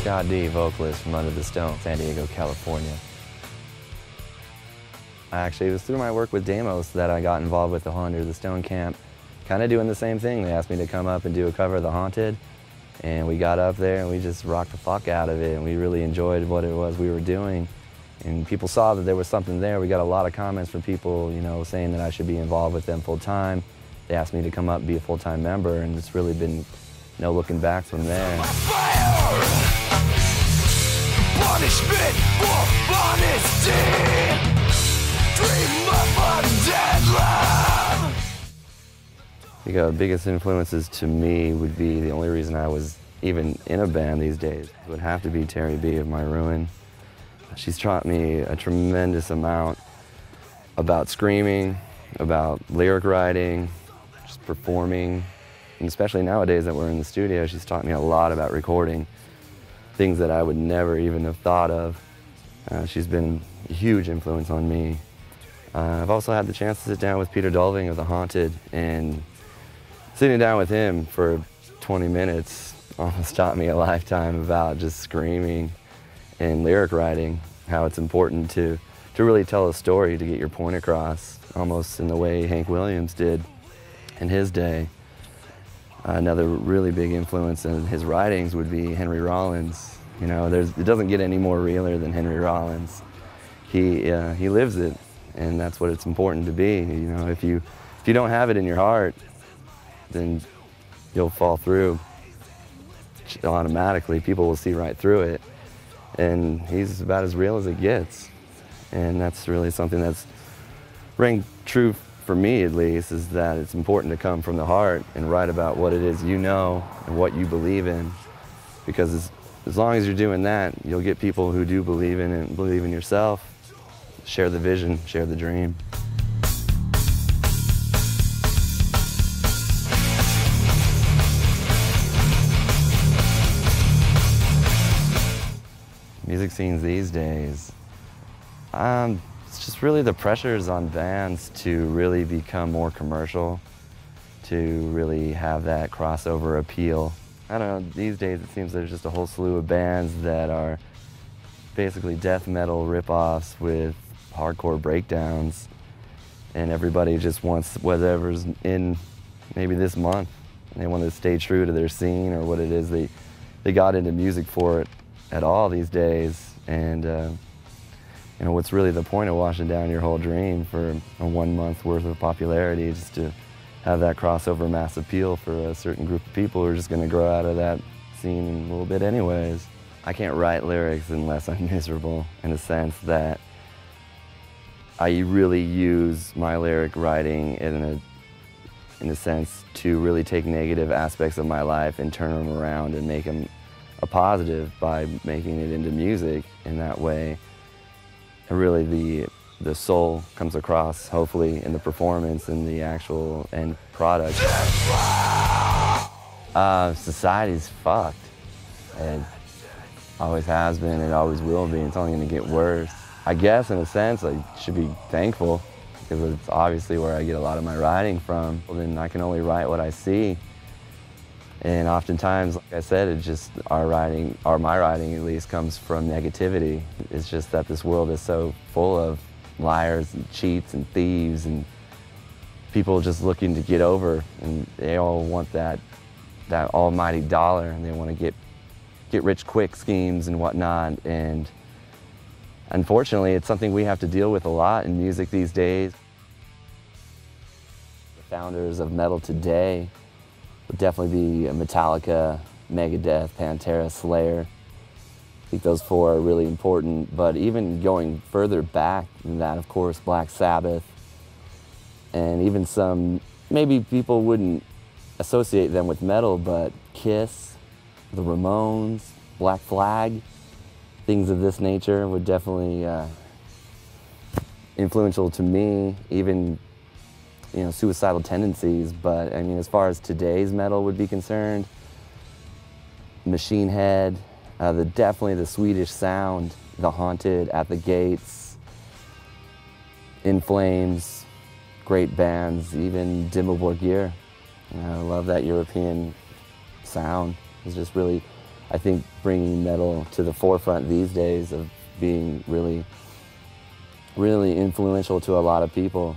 Ska-D, vocalist from Under the Stone, San Diego, California. Actually, it was through my work with Demos that I got involved with the whole Under the Stone camp, kind of doing the same thing. They asked me to come up and do a cover of The Haunted, and we got up there and we just rocked the fuck out of it, and we really enjoyed what it was we were doing. And people saw that there was something there. We got a lot of comments from people, you know, saying that I should be involved with them full time. They asked me to come up and be a full-time member, and it's really been no looking back from there. Punishment for honesty. Dream of undead love. I think the biggest influences to me would be the only reason I was even in a band these days would have to be Terry B of My Ruin. She's taught me a tremendous amount about screaming, about lyric writing, just performing, and especially nowadays that we're in the studio, she's taught me a lot about recording, things that I would never even have thought of. She's been a huge influence on me. I've also had the chance to sit down with Peter Dolving of The Haunted, and sitting down with him for 20 minutes almost taught me a lifetime about just screaming and lyric writing, how it's important to really tell a story, to get your point across, almost in the way Hank Williams did in his day. Another really big influence in his writings would be Henry Rollins. You know, it doesn't get any more realer than Henry Rollins. He lives it, and that's what it's important to be. You know, if you don't have it in your heart, then you'll fall through automatically. People will see right through it, and he's about as real as it gets. And that's really something that's rang true for me, at least, is that it's important to come from the heart and write about what it is you know and what you believe in. Because as long as you're doing that, you'll get people who do believe in it and believe in yourself, share the vision, share the dream. Music scenes these days, it's just really the pressures on bands to really become more commercial, to really have that crossover appeal. I don't know, these days it seems there's just a whole slew of bands that are basically death metal rip-offs with hardcore breakdowns, and everybody just wants whatever's in maybe this month. And they want to stay true to their scene or what it is they got into music for it at all these days. And you know, what's really the point of washing down your whole dream for a 1 month worth of popularity, just to have that crossover mass appeal for a certain group of people who are just going to grow out of that scene in a little bit anyways. I can't write lyrics unless I'm miserable, in a sense that I really use my lyric writing in a sense to really take negative aspects of my life and turn them around and make them a positive by making it into music in that way. And really the soul comes across, hopefully, in the performance and the actual end product. Society's fucked. It always has been, it always will be. It's only gonna get worse. I guess, in a sense, I should be thankful, because it's obviously where I get a lot of my writing from. Well, then I can only write what I see. And oftentimes, like I said, it's just my writing at least, comes from negativity. It's just that this world is so full of liars and cheats and thieves and people just looking to get over, and they all want that almighty dollar, and they want to get rich quick schemes and whatnot. And unfortunately, it's something we have to deal with a lot in music these days. The founders of metal today would definitely be Metallica, Megadeth, Pantera, Slayer. I think those four are really important, but even going further back than that, of course, Black Sabbath, and even some, maybe people wouldn't associate them with metal, but Kiss, the Ramones, Black Flag, things of this nature would definitely influential to me, even, you know, Suicidal Tendencies. But I mean, as far as today's metal would be concerned, Machine Head, definitely the Swedish Sound, The Haunted, At the Gates, In Flames, great bands, even Dimmu Borgir. I love that European sound. It's just really I think bringing metal to the forefront these days of being really, really influential to a lot of people